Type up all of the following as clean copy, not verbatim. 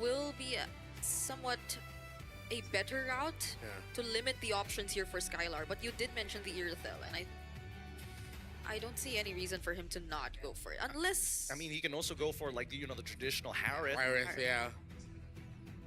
will be somewhat a better route to limit the options here for Skylar. But you did mention the Irithel, and I don't see any reason for him to not go for it, unless... I mean, he can also go for, like, you know, the traditional Harith. Harith, yeah.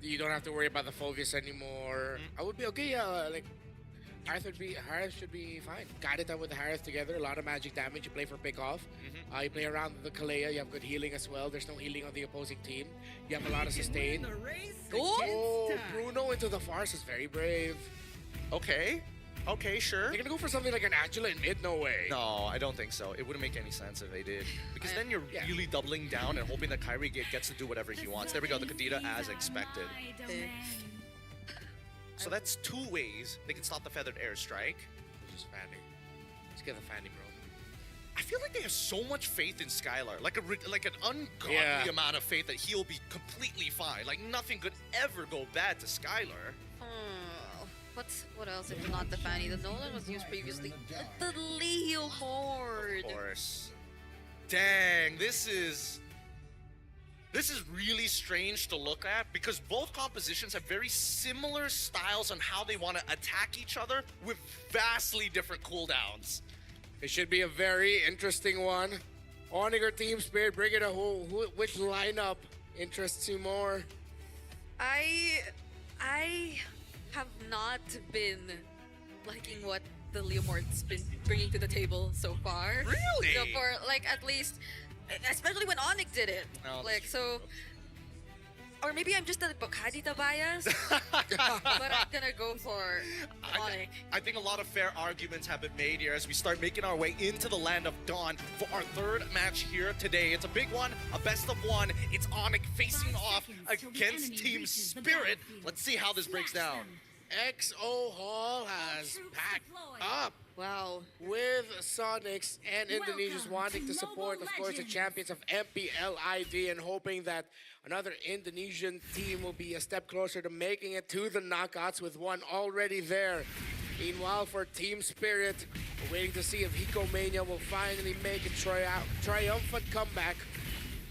You don't have to worry about the focus anymore. I would be okay, like, Harith should be fine. Got it done with the Harith together, a lot of magic damage. You play for pick off. You play around the Kalea, you have good healing as well. There's no healing on the opposing team. You have a lot of sustain. Oh, Bruno into the Farce is very brave. Okay. Okay, sure. They're gonna go for something like an Angela in mid? No way. No, I don't think so. It wouldn't make any sense if they did. Because then you're really doubling down and hoping that Kyrie gets to do whatever he wants. There we go, the Kadita as expected. So that's two ways they can stop the Feathered Airstrike. Just Fanny. Let's get the Fanny, bro. I feel like they have so much faith in Skylar. Like an ungodly amount of faith that he'll be completely fine. Like nothing could ever go bad to Skylar. What else if not the Fanny? The Nolan was used previously. The Leomord! Of course. Dang, this is really strange to look at because both compositions have very similar styles on how they want to attack each other with vastly different cooldowns. It should be a very interesting one. Onic or Team Spirit, bring it a which lineup interests you more? I have not been liking what the Leomord's been bringing to the table so far. Really? So for like at least, especially when Onic did it. No, like so, or maybe I'm just a Bocadita bias, but I'm gonna go for Onic. I think a lot of fair arguments have been made here as we start making our way into the land of Dawn for our third match here today. It's a big one, a best of one. It's Onic facing off against Team Spirit. Let's see how this breaks down. XO Hall has packed up. Wow. With Sonics and Indonesians wanting to support, of course, the champions of MPLID and hoping that another Indonesian team will be a step closer to making it to the knockouts with one already there. Meanwhile, for Team Spirit, we're waiting to see if Hiko Mania will finally make a triumphant comeback.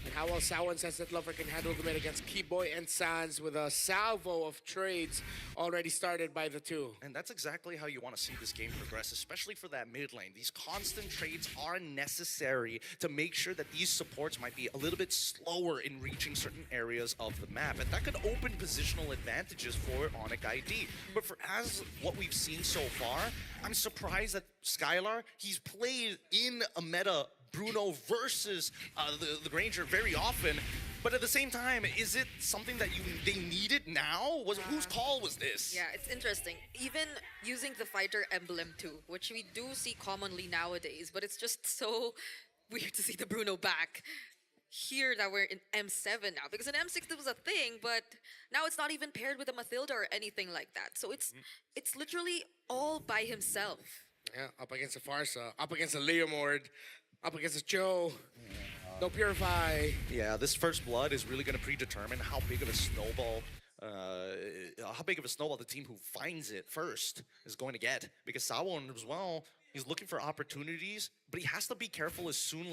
And how well Sao and Sunset Lover can handle the mid against Keyboy and Sans with a salvo of trades already started by the two. And that's exactly how you want to see this game progress, especially for that mid lane. These constant trades are necessary to make sure that these supports might be a little bit slower in reaching certain areas of the map. And that could open positional advantages for Onic ID. But for as what we've seen so far, I'm surprised that Skylar, he's played in a meta Bruno versus the Granger very often, but at the same time, is it something that they needed now? Whose call was this? Yeah, it's interesting. Even using the fighter emblem too, which we do see commonly nowadays, but it's just so weird to see the Bruno back here that we're in M7 now, because in M6 it was a thing, but now it's not even paired with a Mathilda or anything like that. So it's literally all by himself. Yeah, up against a Farsa, up against a Leomord, up against a Joe. No Purify. Yeah, this first blood is really going to predetermine how big of a snowball the team who finds it first is going to get. Because Sawon as well, he's looking for opportunities, but he has to be careful as soon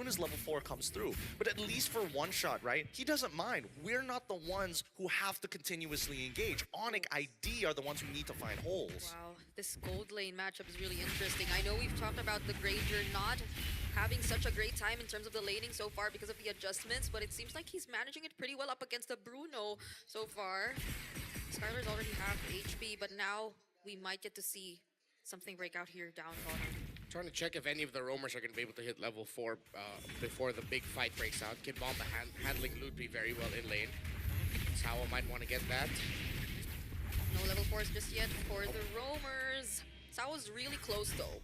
as level 4 comes through. But at least for one shot, right? He doesn't mind. We're not the ones who have to continuously engage. Onic ID are the ones who need to find holes. Wow, this gold lane matchup is really interesting. I know we've talked about the Granger not having such a great time in terms of the laning so far because of the adjustments, but it seems like he's managing it pretty well up against the Bruno so far. Skylar's already half HP, but now we might get to see something break out here down bottom. Trying to check if any of the roamers are going to be able to hit level 4 before the big fight breaks out. Kid Bomba handling Ludwig very well in lane. Sawa might want to get that. No level 4s just yet for the roamers. Sawa's really close though.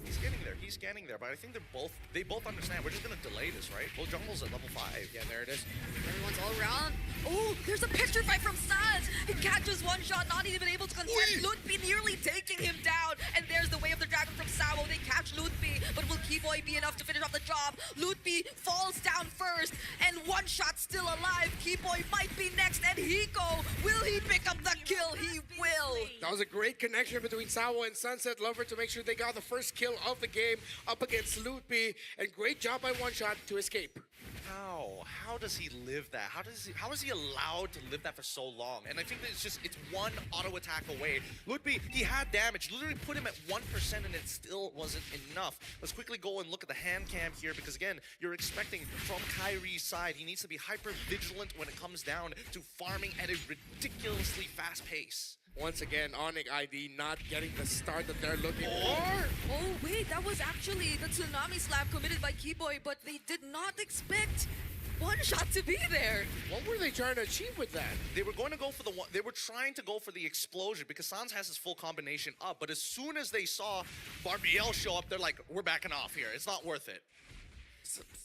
He's getting there, but I think they both understand. We're just gonna delay this, right? Well, jungle's at level 5. Yeah, there it is. Everyone's all around. Oh, there's a picture fight from Sans. He catches one shot, not even able to contest. Ludwig nearly taking him down. And there's the Way of the Dragon from Sao. They catch Ludwig, but will Keyboy be enough to finish off the job? Ludwig falls down first, and one shot still alive. Keyboy might be next, and Hiko, will he pick up the kill? He will. That was a great connection between Sawa and Sunset Lover to make sure they got the first kill of the game up against Ludwig, and great job by One Shot to escape. How does he live that? How is he allowed to live that for so long? And I think that it's one auto attack away. Ludwig, he had damage. Literally put him at 1% and it still wasn't enough. Let's quickly go and look at the hand cam here because again, you're expecting from Kyrie's side, he needs to be hyper vigilant when it comes down to farming at a ridiculously fast pace. Once again, Onic ID not getting the start that they're looking for. Oh wait, that was actually the tsunami slap committed by Keyboy, but they did not expect one shot to be there. What were they trying to achieve with that? They were going to go for the one. They were trying to go for the explosion because Sans has his full combination up. But as soon as they saw Barbiel show up, they're like, "We're backing off here. It's not worth it."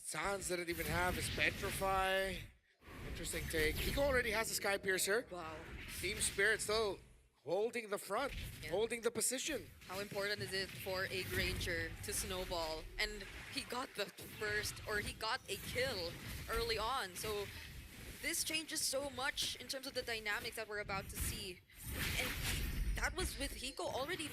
Sans didn't even have his Petrify. Interesting take. Hiko already has the Sky Piercer. Wow. Team Spirit still holding the front, holding the position. How important is it for a Granger to snowball? And he got the first, or he got a kill early on. So this changes so much in terms of the dynamics that we're about to see. And that was with Hiko already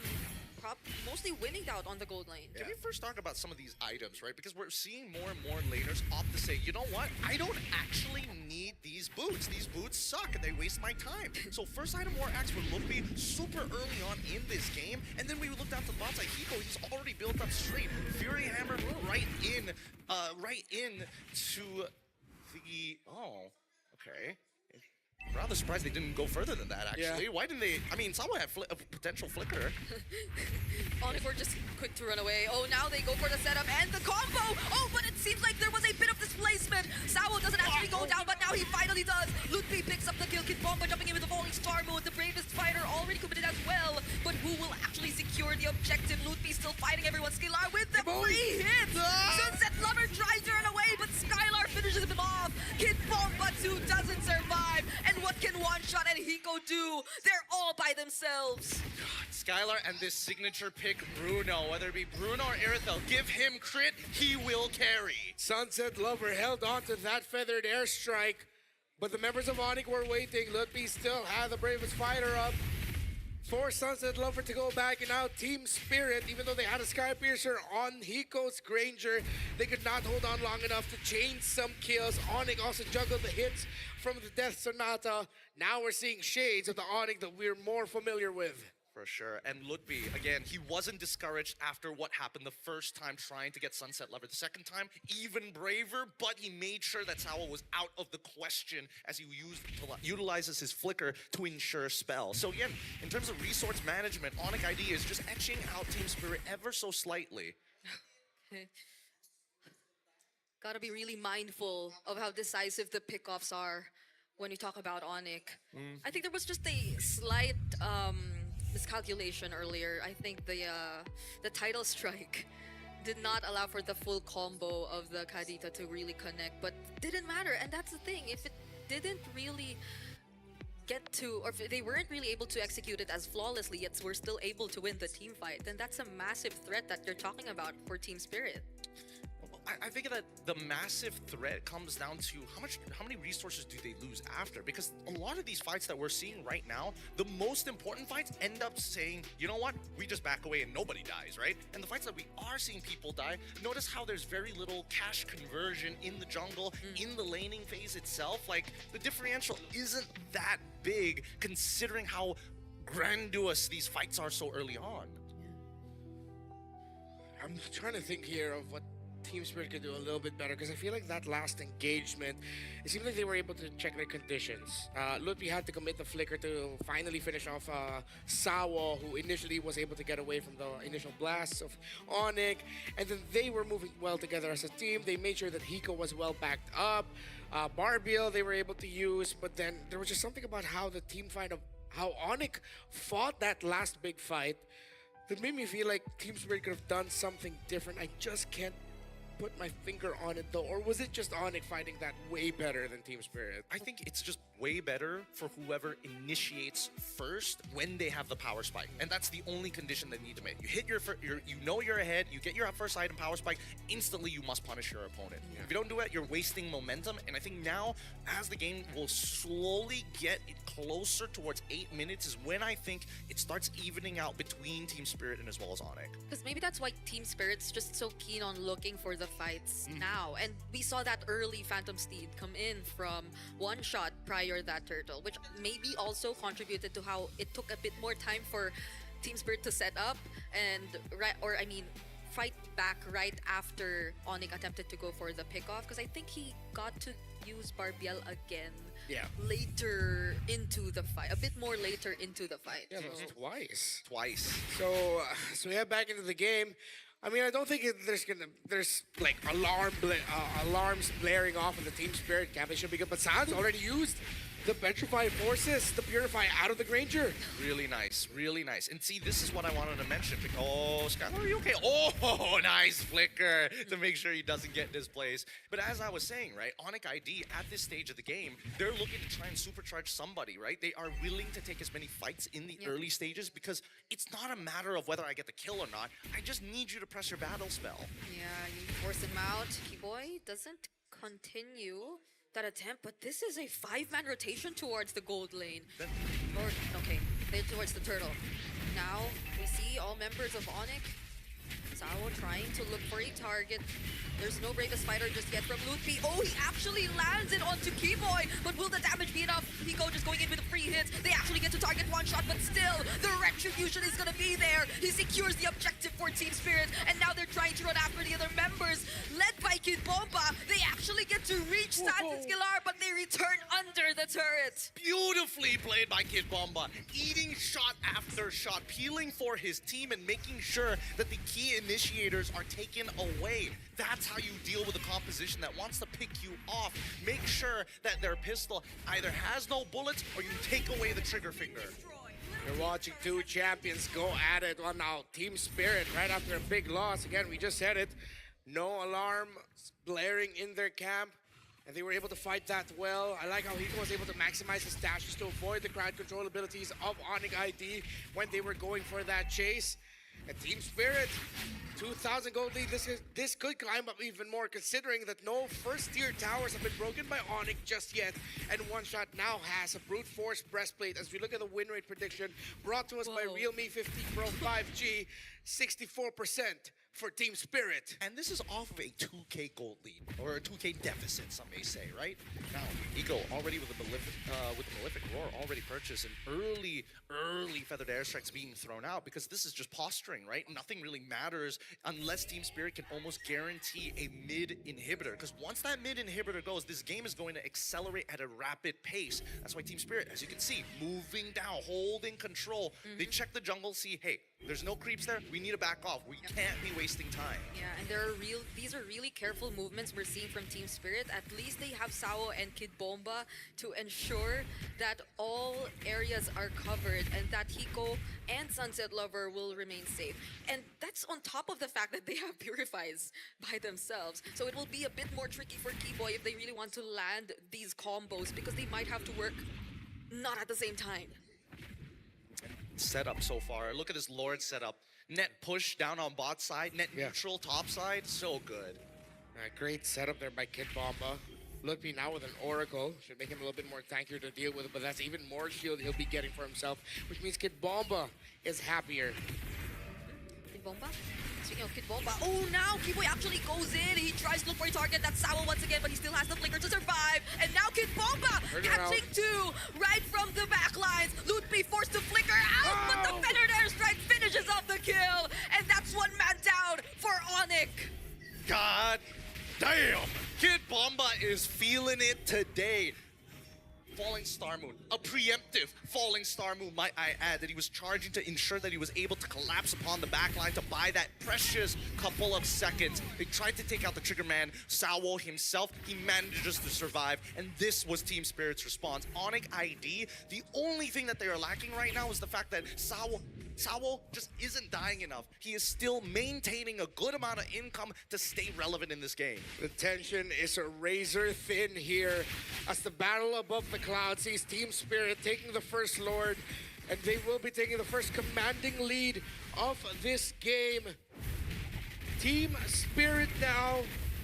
mostly winning out on the gold lane. Can we first talk about some of these items, right? Because we're seeing more and more laners opt to say, you know what? I don't actually need these boots. These boots suck and they waste my time. So first item war acts for Luffy super early on in this game. And then we looked out the bot side. Hiko, he's already built up straight. Fury Hammer right in to the... Oh, okay. Rather surprised they didn't go further than that, actually. Yeah. Why didn't they? I mean, Sawa had a potential flicker. Onic were just quick to run away. Oh, now they go for the setup and the combo. Oh, but it seems like there was a bit of displacement. Sawa doesn't actually go down, but now he finally does. Ludwig picks up the kill. Kid Bomba jumping in with the falling star mode. The bravest fighter already committed as well. But who will actually secure the objective? Ludwig still fighting everyone. Skylar with the free hit. Sunset Lover tries to run away, but Skylar finishes him off. Kid Bomba 2 doesn't survive. And what can One Shot and Hiko do? They're all by themselves. Skylar and this signature pick, Bruno. Whether it be Bruno or Irithel, give him crit, he will carry. Sunset Lover held on to that feathered airstrike, but the members of Onic were waiting. Lutfi still had the bravest fighter up for Sunset Lover to go back, and now Team Spirit, even though they had a Sky Piercer on Hiko's Granger, they could not hold on long enough to change some kills. Onic also juggled the hits from the Death Sonata. Now we're seeing shades of the Onic that we're more familiar with. For sure. And Ludwig, again, he wasn't discouraged after what happened the first time trying to get Sunset Lover. The second time, even braver, but he made sure that Sawa was out of the question as he utilizes his flicker to ensure spell. So again, in terms of resource management, Onic ID is just etching out Team Spirit ever so slightly. Gotta be really mindful of how decisive the pickoffs are when you talk about Onic. I think there was just a slight miscalculation earlier. I think the title strike did not allow for the full combo of the Kadita to really connect, but didn't matter. And that's the thing, if it didn't really get to, or if they weren't really able to execute it as flawlessly, yet we're still able to win the team fight, then that's a massive threat that you're talking about for Team Spirit. I think that the massive threat comes down to how many resources do they lose after? Because a lot of these fights that we're seeing right now, the most important fights end up saying, you know what, we just back away and nobody dies, right? And the fights that we are seeing people die, notice how there's very little cash conversion in the jungle, in the laning phase itself. Like, the differential isn't that big considering how grandiose these fights are so early on. I'm trying to think here of what Team Spirit could do a little bit better, because I feel like that last engagement, it seemed like they were able to check their conditions. Ludwig had to commit the flicker to finally finish off Sawa, who initially was able to get away from the initial blasts of Onic, and then they were moving well together as a team. They made sure that Hiko was well backed up. Barbiel they were able to use, but then there was just something about how the team fight of how Onic fought that last big fight that made me feel like Team Spirit could have done something different. I just can't put my finger on it though, or was it just Onic fighting that way better than Team Spirit? I think it's just way better for whoever initiates first when they have the power spike, and that's the only condition they need to make. You hit your you know you're ahead, you get your first item power spike, instantly you must punish your opponent. If you don't do it, you're wasting momentum, and I think now as the game will slowly get closer towards 8 minutes is when I think it starts evening out between Team Spirit and as well as Onic. Because maybe that's why Team Spirit's just so keen on looking for the fights now. And we saw that early Phantom Steed come in from one shot prior that turtle, which maybe also contributed to how it took a bit more time for Team Spirit to set up and fight back right after Onic attempted to go for the pickoff, because I think he got to use Barbiel again later into the fight, a bit more later into the fight. Yeah, that was twice. Twice. So we head back into the game. I mean, I don't think there's like alarms blaring off in the Team Spirit camp. It should be good, but Sans already used the Petrify Forces, the Purify out of the Granger. Really nice, really nice. And see, this is what I wanted to mention. Oh, Skylar, are you okay? Oh, nice flicker to make sure he doesn't get displaced. But as I was saying, right, Onic ID at this stage of the game, they're looking to try and supercharge somebody, right? They are willing to take as many fights in the early stages because it's not a matter of whether I get the kill or not. I just need you to press your battle spell. Yeah, you force him out. Keyboy doesn't continue that attempt, but this is a 5-man rotation towards the gold lane. They're towards the turtle. Now we see all members of Onic. Sawo trying to look for a target. There's no Bravest Fighter just yet from Lutfi. Oh, he actually lands it onto Keyboy, but will the damage be enough? Pico just going in with a free hit. They actually get to target one shot, but still, the retribution is gonna be there. He secures the objective for Team Spirit, and now they're trying to run after the other members. Led by Kid Bomba, they actually get to reach Sans and Skillar, but they return under the turret. Beautifully played by Kid Bomba, eating shot after shot, peeling for his team and making sure that the key initiators are taken away. That's how you deal with a composition that wants to pick you off. Make sure that their pistol either has no bullets or you take away the trigger finger. You're watching two champions go at it. Well, now Team Spirit, right after a big loss, again, we just said it, no alarm blaring in their camp, and they were able to fight that well. I like how Hiko was able to maximize his stashes to avoid the crowd control abilities of Onic ID when they were going for that chase. And Team Spirit, 2,000 gold lead. This could climb up even more, considering that no first-tier towers have been broken by Onic just yet. And One Shot now has a brute force breastplate. As we look at the win rate prediction brought to us by Realme 50 Pro 5G, 64% for Team Spirit. And this is off of a 2K gold lead, or a 2K deficit, some may say, right? Now, Eco already with the Malefic Roar already purchased, and early Feathered Airstrikes being thrown out because this is just posturing, right? Nothing really matters unless Team Spirit can almost guarantee a mid inhibitor, because once that mid inhibitor goes, this game is going to accelerate at a rapid pace. That's why Team Spirit, as you can see, moving down, holding control. They check the jungle, see, hey, there's no creeps there, we need to back off. We can't be wasting time. Yeah, and these are really careful movements we're seeing from Team Spirit. At least they have Sawo and Kid Bomba to ensure that all areas are covered and that Hiko and Sunset Lover will remain safe. And that's on top of the fact that they have Purifies by themselves. So it will be a bit more tricky for Keyboy if they really want to land these combos, because they might have to work not at the same time. Setup so far. Look at this Lord setup. Net push down on bot side, net neutral top side. So good. Great setup there by Kid Bomba. Lutfi now with an Oracle. Should make him a little bit more tankier to deal with, but that's even more shield he'll be getting for himself, which means Kid Bomba is happier. Kid Bomba? Speaking of Kid Bomba, oh, now Keyboy actually goes in. He tries to look for a target. That's Sawo once again, but he still has the flicker to survive. And now Kid Bomba catching two right from the back lines. Lutfi forced to flicker out, but the Feathered Airstrike finishes off the kill. And that's one man down for Onic. God damn! Kid Bomba is feeling it today. Falling Star Moon, a preemptive Falling Star Moon, might I add, that he was charging to ensure that he was able to collapse upon the backline to buy that precious couple of seconds. They tried to take out the trigger man, Sawo himself. He manages to survive, and this was Team Spirit's response. Onic ID, the only thing that they are lacking right now is the fact that Sawo just isn't dying enough. He is still maintaining a good amount of income to stay relevant in this game. The tension is razor thin here as the battle above the clouds sees Team Spirit taking the first Lord, and they will be taking the first commanding lead of this game. Team Spirit now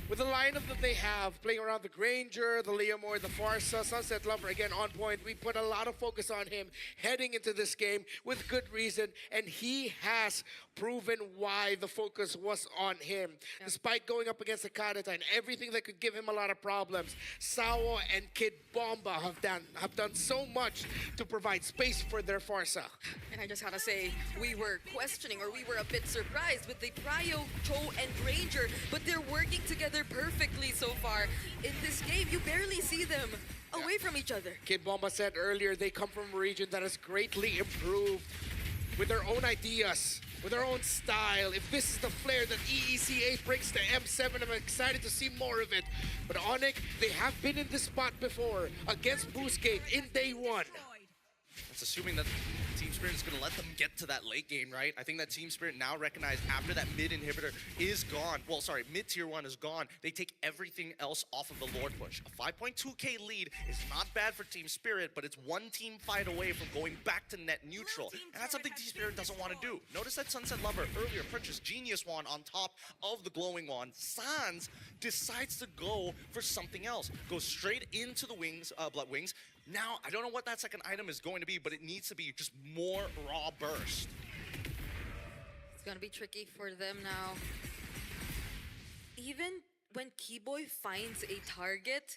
with the lineup that they have, playing around the Granger, the Leomore, the Farsa, Sunset Lover, again on point. We put a lot of focus on him heading into this game with good reason, and he has proven why the focus was on him. Despite going up against the Kadeta and everything that could give him a lot of problems, Sawo and Kid Bomba have done so much to provide space for their Farsa. And I just gotta say, we were questioning, or we were a bit surprised with the Prio, Cho, and Ranger, but they're working together perfectly so far. In this game, you barely see them away from each other. Kid Bomba said earlier they come from a region that has greatly improved with their own ideas, with their own style. If this is the flair that EECA brings to M7, I'm excited to see more of it. But Onic, they have been in this spot before against Boostgate in day one. That's assuming that Team Spirit is going to let them get to that late game, right? I think that Team Spirit now recognize after that mid inhibitor is gone, well, sorry, mid tier 1 is gone, they take everything else off of the Lord push. A 5.2k lead is not bad for Team Spirit, but it's one team fight away from going back to net neutral. And that's something Team Spirit doesn't want to do. Notice that Sunset Lover earlier purchased Genius Wand on top of the Glowing Wand. Sans decides to go for something else. Goes straight into the wings, Blood Wings. Now, I don't know what that second item is going to be, but it needs to be just more raw burst. It's gonna be tricky for them now. Even when Keyboy finds a target,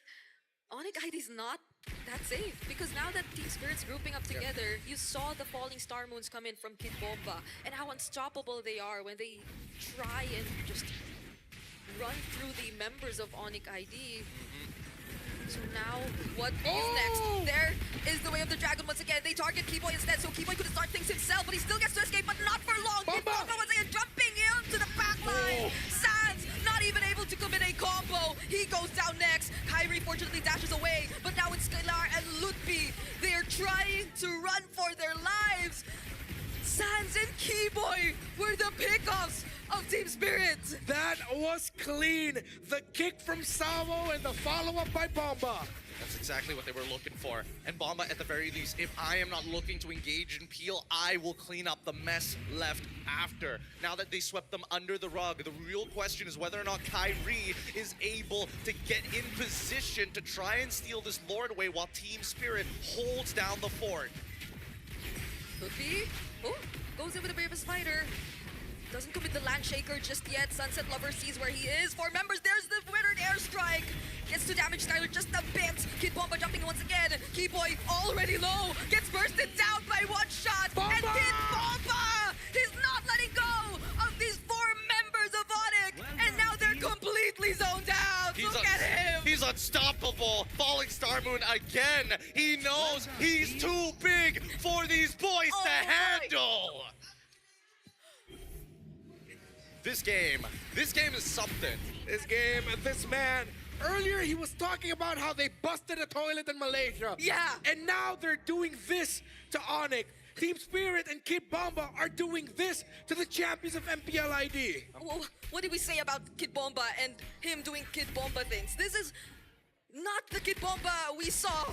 Onic ID's not that safe, because now that Team Spirit's grouping up together, you saw the falling star moons come in from Kid Bomba and how unstoppable they are when they try and just run through the members of Onic ID. So now, what is next? There is the way of the dragon once again. They target Keyboy instead, so Keyboy could start things himself, but he still gets to escape, but not for long. Kid Bomba once again jumping into the backline. Sans not even able to commit a combo. He goes down next. Kyrie fortunately dashes away, but now it's Skylar and Lutfi. They're trying to run for their lives. Sans and Keyboy were the pickoffs of Team Spirit. That was clean. The kick from Sawo and the follow-up by Bomba. That's exactly what they were looking for. And Bomba, at the very least, if I am not looking to engage in Peel, I will clean up the mess left after. Now that they swept them under the rug, the real question is whether or not Kyrie is able to get in position to try and steal this Lord away while Team Spirit holds down the fort. Lutfi, goes in with a bit of a spider. Doesn't commit the land shaker just yet. Sunset Lover sees where he is. 4 members, there's the withered airstrike. Gets to damage Skylar just a bit. Kid Bomba jumping once again. Keyboy already low. Gets bursted down by one shot. Bomba! And Kid Bomba! He's not letting go of these 4 members of Onic. And now they're completely zoned out. Look at him. He's unstoppable. Falling Star Moon again. He knows he's too big for these boys to handle. This game is something. This man, earlier he was talking about how they busted a toilet in Malaysia. Yeah. And now they're doing this to Onic. Team Spirit and Kid Bomba are doing this to the champions of MPL ID. Well, what did we say about Kid Bomba and him doing Kid Bomba things? This is not the Kid Bomba we saw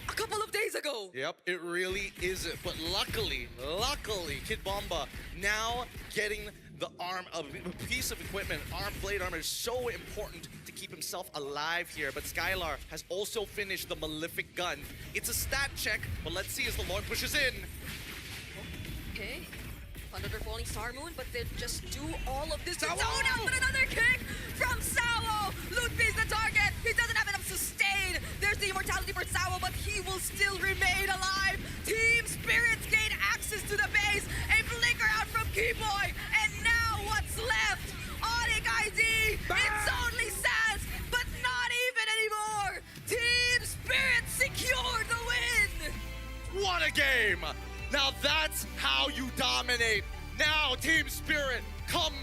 a couple of days ago. Yep, it really isn't. But luckily, Kid Bomba now getting the arm of a piece of equipment. Blade armor is so important to keep himself alive here. But Skylar has also finished the Malefic gun. It's a stat check, but let's see as the Lord pushes in. Okay. Another falling star moon, but they just do all of this to Sawo! zone out, but another kick from Sawo. Lutfi's the target. He doesn't have enough sustain. There's the immortality for Sawo, but he will still remain alive. Team Spirits gain access to the base. A flicker out from Keyboy. And now what's left? Onic ID. It's only Sans, but not even anymore. Team Spirits secured the win. What a game! Now that's how you dominate. Now Team Spirit, come